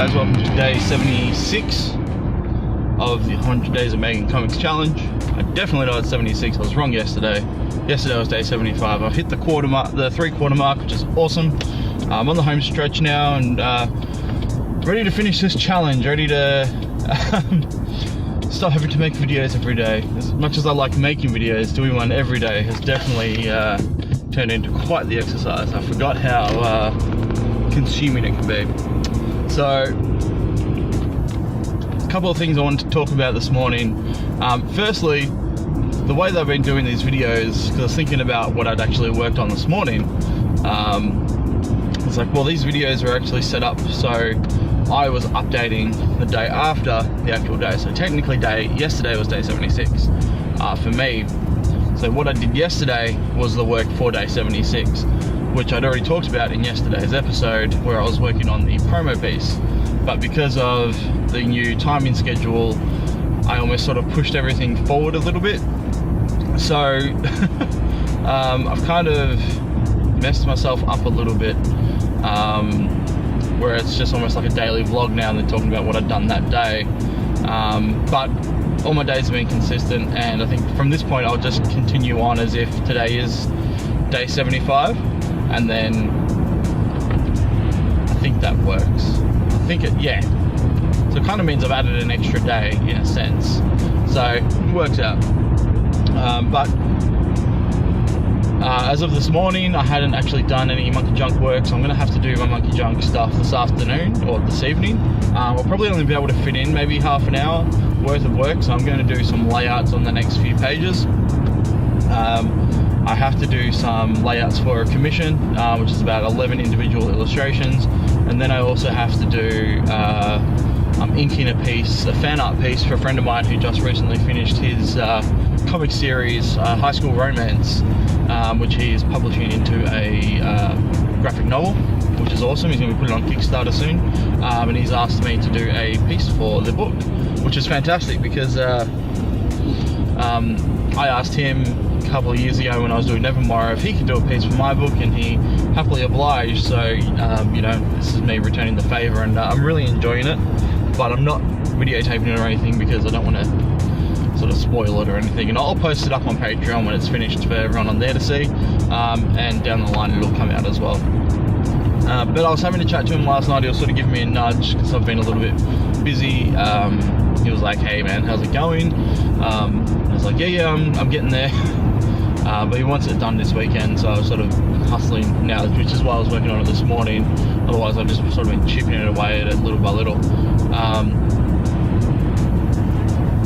guys, welcome to day 76 of the 100 Days of Making Comics Challenge. I definitely know it's 76, I was wrong yesterday. Yesterday was day 75. I've hit the quarter mark, the 3/4 mark, which is awesome. I'm on the home stretch now and ready to finish this challenge, ready to stop having to make videos every day. As much as I like making videos, doing one every day has definitely turned into quite the exercise. I forgot how consuming it can be. So, a couple of things I wanted to talk about this morning. Firstly, the way that I've been doing these videos, because I was thinking about what I'd actually worked on this morning. It's like, well, these videos were actually set up so I was updating the day after the actual day. So technically yesterday was day 76 for me. So what I did yesterday was the work for day 76, which I'd already talked about in yesterday's episode where I was working on the promo piece. But because of the new timing schedule, I almost sort of pushed everything forward a little bit. So I've kind of messed myself up a little bit, where it's just almost like a daily vlog now and they're talking about what I've done that day. But all my days have been consistent, and I think from this point I'll just continue on as if today is day 75, and then I think that works. Yeah. So it kind of means I've added an extra day in a sense. So it works out. But as of this morning, I hadn't actually done any monkey junk work, so I'm going to have to do my monkey junk stuff this afternoon or this evening. I'll probably only be able to fit in maybe half an hour worth of work, so I'm going to do some layouts on the next few pages. I have to do some layouts for a commission, which is about 11 individual illustrations, and then I also have to do I'm inking a fan art piece for a friend of mine who just recently finished his comic series, High School Romance, which he is publishing into a graphic novel, which is awesome. He's going to be putting it on Kickstarter soon, and he's asked me to do a piece for the book, which is fantastic because I asked him a couple of years ago when I was doing Nevermore if he could do a piece for my book, and he happily obliged. So you know, this is me returning the favor, and I'm really enjoying it, but I'm not videotaping it or anything because I don't want to sort of spoil it or anything, and I'll post it up on Patreon when it's finished for everyone on there to see, and down the line it'll come out as well. But I was having a chat to him last night. He was sort of giving me a nudge because I've been a little bit busy. He was like, hey man, how's it going? I was like, yeah, I'm getting there. But he wants it done this weekend, so I was sort of hustling now, which is why I was working on it this morning. Otherwise I've just sort of been chipping it away at it little by little.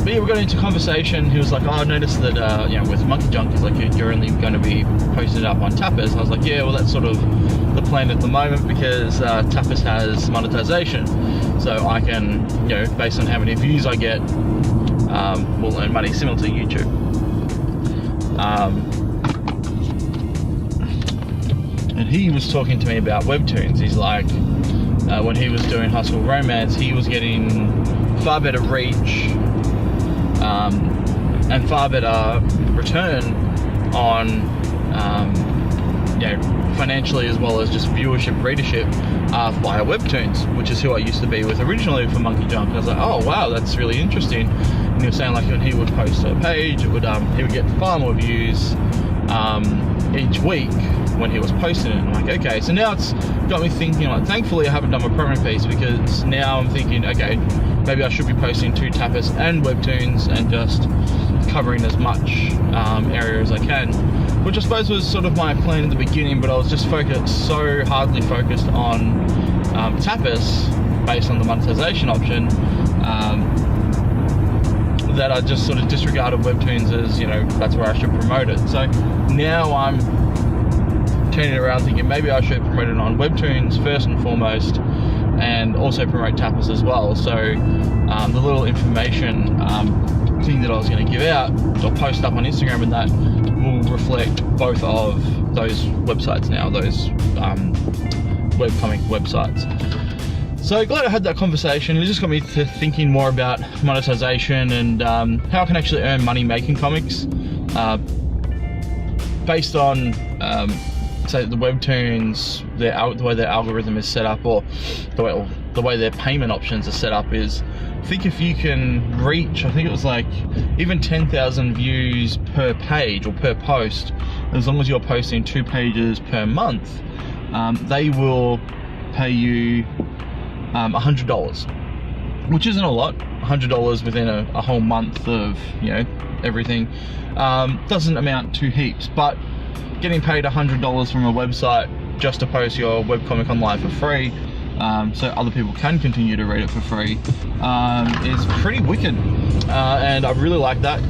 But yeah, we got into conversation. He was like, oh, I noticed that you know, with monkey junk, it's like you're only going to be posting it up on Tapas. And I was like, yeah, well, that's sort of the plan at the moment because Tapas has monetization, so I can, you know, based on how many views I get, we'll earn money similar to YouTube. And he was talking to me about webtoons. He's like, when he was doing High School Romance, he was getting far better reach and far better return on, you know, financially as well as just viewership, readership via webtoons, which is who I used to be with originally for Monkey Junk. And I was like, oh wow, that's really interesting. And he was saying like when he would post a page, it would he would get far more views each week when he was posting it. And I'm like, okay, so now it's got me thinking, like, thankfully I haven't done my promo piece, because now I'm thinking, okay, maybe I should be posting to Tapas and webtoons and just covering as much area as I can, which I suppose was sort of my plan in the beginning, but I was just so hardly focused on Tapas based on the monetization option, that I just sort of disregarded webtoons as, you know, that's where I should promote it. So now I'm turning it around thinking maybe I should promote it on webtoons first and foremost, and also promote Tapas as well. So the little information thing that I was going to give out or post up on Instagram and that will reflect both of those websites now, those webcomic websites. So glad I had that conversation. It just got me to thinking more about monetization and how I can actually earn money making comics based on say the webtoons, the way their algorithm is set up, or the way the way their payment options are set up is, I think if you can reach, I think it was like even 10,000 views per page or per post, as long as you're posting 2 pages per month, they will pay you $100, which isn't a lot. $100 within a whole month of, you know, everything doesn't amount to heaps, but getting paid $100 from a website just to post your webcomic online for free, so other people can continue to read it for free, is pretty wicked, and I really like that.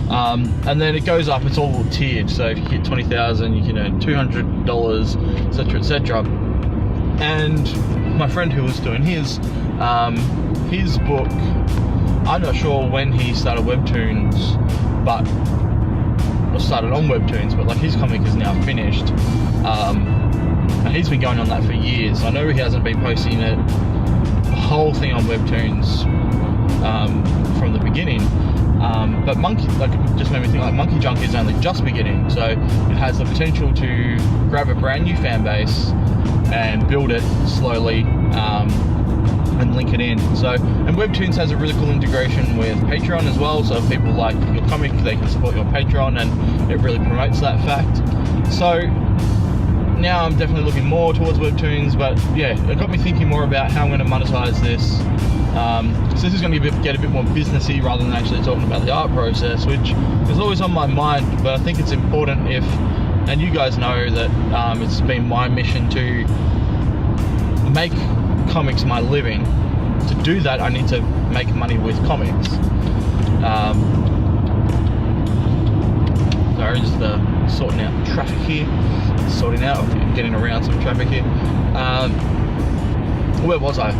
And then it goes up, it's all tiered, so if you hit 20,000 you can earn $200, etc, etc. And my friend who was doing his book, I'm not sure when he started Webtoons, or started on Webtoons, but like his comic is now finished, and he's been going on that for years. I know he hasn't been posting the whole thing on Webtoons from the beginning, but Monkey, like, just made me think like Monkey Junk is only just beginning, so it has the potential to grab a brand new fan base and build it slowly, and link it in. So, and Webtoons has a really cool integration with Patreon as well, so if people like your comic, they can support your Patreon, and it really promotes that fact. So now I'm definitely looking more towards Webtoons, but yeah, it got me thinking more about how I'm going to monetize this. So this is going to get a bit more businessy rather than actually talking about the art process, which is always on my mind, but I think it's important and you guys know that it's been my mission to make comics my living. To do that, I need to make money with comics. Sorry, just sorting out traffic here. Getting around some traffic here. Where was I?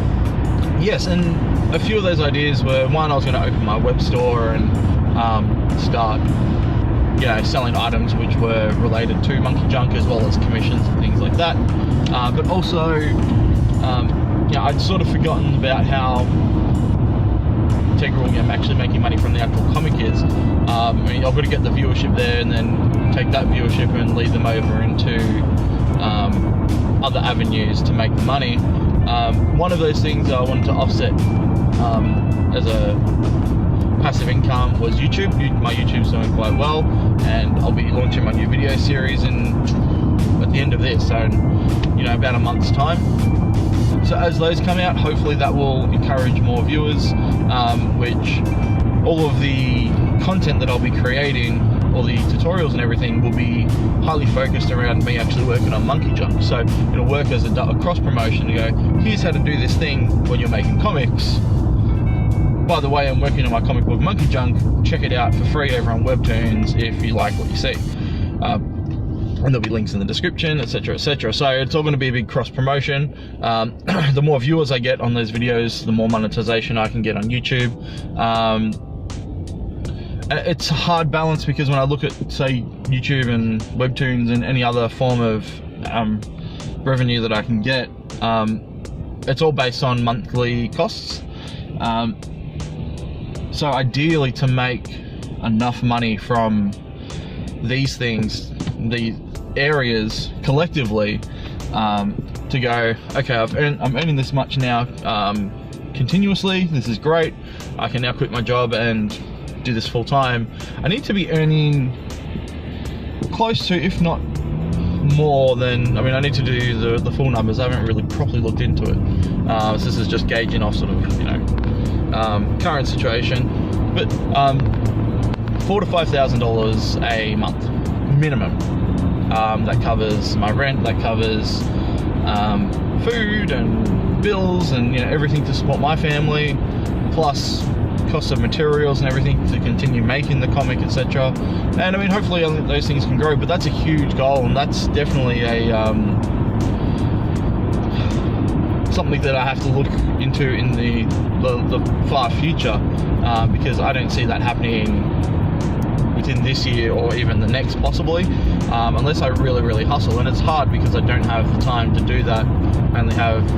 Yes, and a few of those ideas were, one, I was going to open my web store and start, you know, selling items which were related to Monkey Junk, as well as commissions and things like that. But also, yeah, I'd sort of forgotten about how integral actually making money from the actual comic is. I mean, I've got to get the viewership there and then take that viewership and lead them over into other avenues to make the money. One of those things I wanted to offset as a passive income was YouTube. My YouTube's doing quite well, and I'll be launching my new video series at the end of this, so, you know, about a month's time. So as those come out, hopefully that will encourage more viewers, which all of the content that I'll be creating, all the tutorials and everything, will be highly focused around me actually working on Monkey Junk. So it'll work as a cross promotion to go, here's how to do this thing when you're making comics. By the way, I'm working on my comic book Monkey Junk. Check it out for free over on Webtoons if you like what you see. And there'll be links in the description, etc, etc. So it's all going to be a big cross promotion. The more viewers I get on those videos, the more monetization I can get on YouTube. It's a hard balance, because when I look at, say, YouTube and Webtoons and any other form of revenue that I can get, it's all based on monthly costs. So ideally, to make enough money from these things, these areas collectively, to go, okay, I'm earning this much now continuously, this is great, I can now quit my job and do this full time. I need to be earning close to, if not more than, I mean, I need to do the full numbers. I haven't really properly looked into it, so this is just gauging off sort of, you know, current situation, but $4,000 to $5,000 a month minimum. That covers my rent, that covers food and bills and, you know, everything to support my family, plus cost of materials and everything to continue making the comic, etc. And I mean, hopefully those things can grow, but that's a huge goal, and that's definitely a something that I have to look into in the far future, because I don't see that happening within this year or even the next, possibly, unless I really, really hustle. And it's hard because I don't have the time to do that. I only have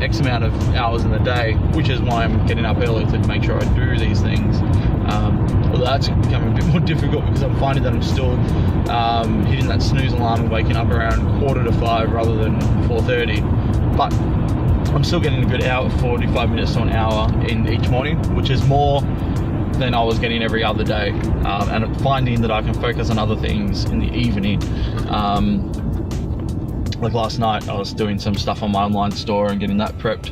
X amount of hours in the day, which is why I'm getting up early to make sure I do these things. Although that's becoming a bit more difficult, because I'm finding that I'm still hitting that snooze alarm and waking up around 4:45 rather than 4:30. But I'm still getting a good hour, 45 minutes to an hour in each morning, which is more than I was getting every other day, and finding that I can focus on other things in the evening. Like last night, I was doing some stuff on my online store and getting that prepped,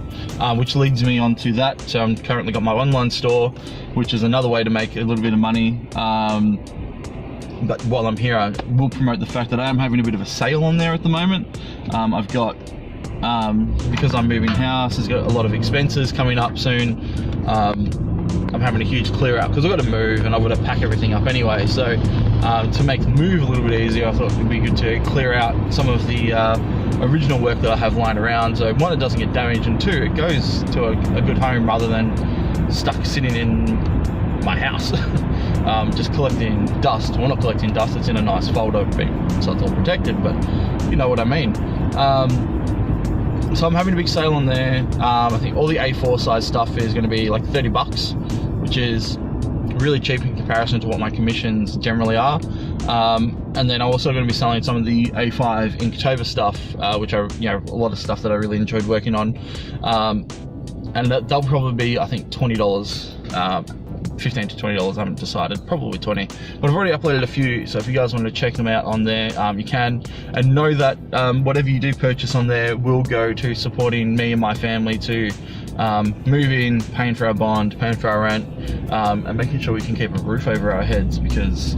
which leads me on to that. So I'm currently got my online store, which is another way to make a little bit of money. But while I'm here, I will promote the fact that I am having a bit of a sale on there at the moment. I've got, because I'm moving house, I've got a lot of expenses coming up soon. I'm having a huge clear out because I've got to move and I've got to pack everything up anyway. So to make the move a little bit easier, I thought it would be good to clear out some of the original work that I have lying around. So one, it doesn't get damaged, and two, it goes to a good home rather than stuck sitting in my house. Just collecting dust. Well, not collecting dust, it's in a nice folder, so it's all protected, but you know what I mean. So I'm having a big sale on there. I think all the A4 size stuff is going to be like $30, which is really cheap in comparison to what my commissions generally are. And then I'm also going to be selling some of the A5 Inktober stuff, which are, you know, a lot of stuff that I really enjoyed working on. And they'll probably be, I think, $20. $15 to $20, I haven't decided, probably 20, but I've already uploaded a few, so if you guys want to check them out on there, you can, and know that whatever you do purchase on there will go to supporting me and my family to moving, paying for our bond, paying for our rent, and making sure we can keep a roof over our heads, because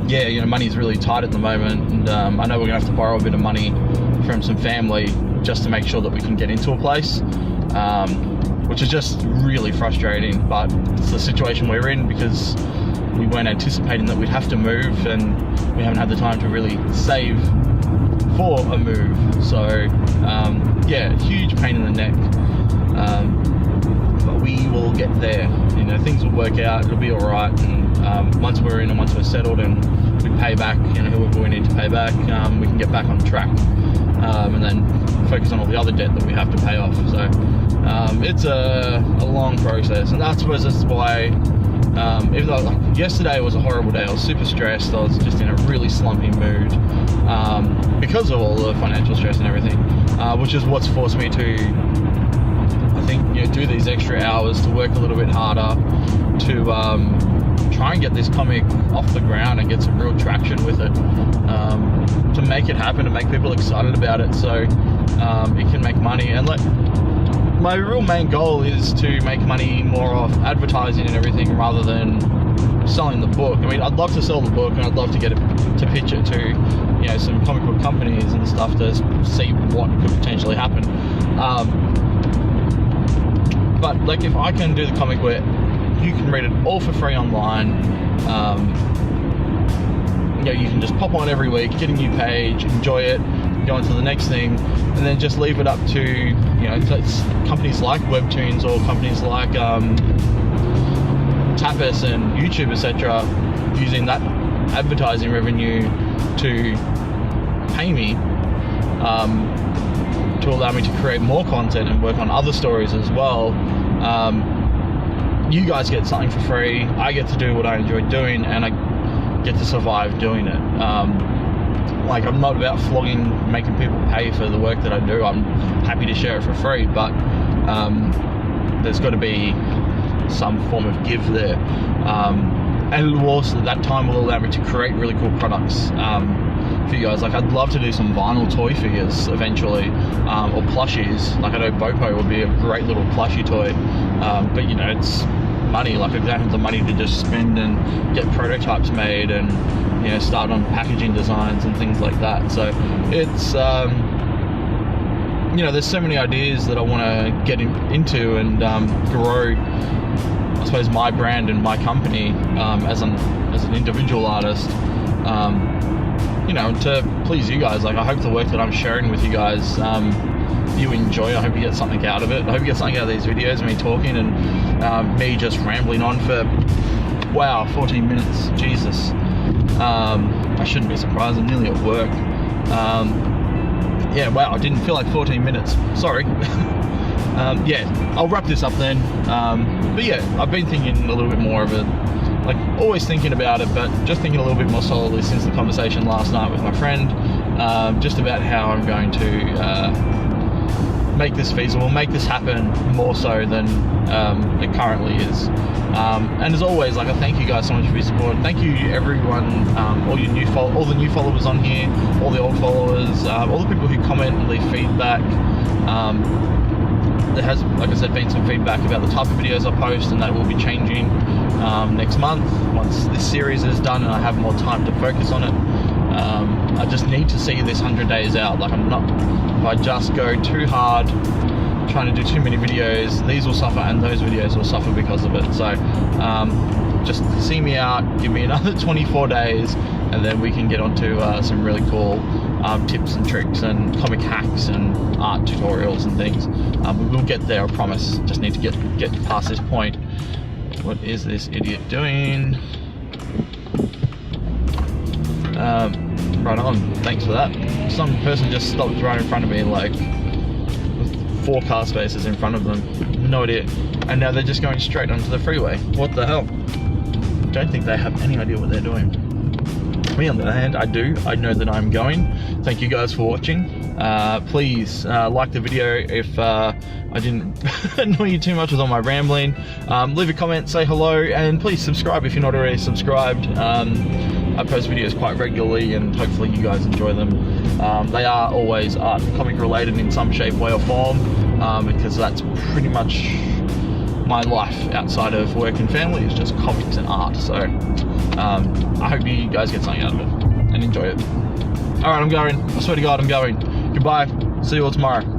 yeah, you know, money's really tight at the moment, and I know we're gonna have to borrow a bit of money from some family just to make sure that we can get into a place, which is just really frustrating, but it's the situation we're in because we weren't anticipating that we'd have to move, and we haven't had the time to really save for a move. So yeah, huge pain in the neck, but we will get there. You know, things will work out, it'll be all right, and once we're in and once we're settled and we pay back, you know, whoever we need to pay back, we can get back on track, and then focus on all the other debt that we have to pay off. So it's a long process, and I suppose that's why, even though like yesterday was a horrible day, I was super stressed, I was just in a really slumpy mood, because of all the financial stress and everything, which is what's forced me to, I think, you know, do these extra hours, to work a little bit harder, to try and get this comic off the ground and get some real traction with it, to make it happen, to make people excited about it, so it can make money. And like, my real main goal is to make money more off advertising and everything rather than selling the book. I mean, I'd love to sell the book, and I'd love to get it, to pitch it to, you know, some comic book companies and stuff to see what could potentially happen. But like, if I can do the comic where you can read it all for free online, you know, you can just pop on every week, get a new page, enjoy it, go on to the next thing, and then just leave it up to, you know, companies like Webtoons or companies like Tapas and YouTube, etc., using that advertising revenue to pay me, to allow me to create more content and work on other stories as well. You guys get something for free, I get to do what I enjoy doing, and I get to survive doing it. Like, I'm not about flogging, making people pay for the work that I do. I'm happy to share it for free, but there's got to be some form of give there. And it will also, that time will allow me to create really cool products for you guys. Like, I'd love to do some vinyl toy figures eventually, or plushies. Like, I know Bopo would be a great little plushie toy, but you know, it's money. Like, I don't have the money to just spend and get prototypes made and, you know, start on packaging designs and things like that. So it's you know, there's so many ideas that I want to get into and grow, I suppose, my brand and my company as an individual artist, you know, to please you guys. Like, I hope the work that I'm sharing with you guys, you enjoy. I hope you get something out of it. I hope you get something out of these videos, me talking and me just rambling on for, wow, 14 minutes, Jesus. I shouldn't be surprised, I'm nearly at work. Yeah, wow, I didn't feel like 14 minutes, sorry. Yeah, I'll wrap this up then. But yeah, I've been thinking a little bit more of it, like, always thinking about it, but just thinking a little bit more solidly since the conversation last night with my friend, just about how I'm going to make this feasible, make this happen more so than it currently is. And as always, like, I thank you guys so much for your support. Thank you everyone, all the new followers on here, all the old followers, all the people who comment and leave feedback. There has, like I said, been some feedback about the type of videos I post, and that will be changing next month once this series is done and I have more time to focus on it. I just need to see this 100 days out. Like, if I just go too hard trying to do too many videos, these will suffer and those videos will suffer because of it. So just see me out, give me another 24 days, and then we can get onto some really cool tips and tricks and comic hacks and art tutorials and things. We will get there, I promise. Just need to get past this point. What is this idiot doing? Right on, thanks for that. Some person just stopped right in front of me, like, with 4 car spaces in front of them. No idea. And now they're just going straight onto the freeway. What the hell? Don't think they have any idea what they're doing. Me, on the other hand, I do. I know that I'm going. Thank you guys for watching. Please like the video if I didn't annoy you too much with all my rambling. Leave a comment, say hello, and please subscribe if you're not already subscribed. I post videos quite regularly, and hopefully you guys enjoy them. They are always art and comic related in some shape, way or form, because that's pretty much my life outside of work and family, is just comics and art. So I hope you guys get something out of it and enjoy it. Alright, I'm going. I swear to God, I'm going. Goodbye. See you all tomorrow.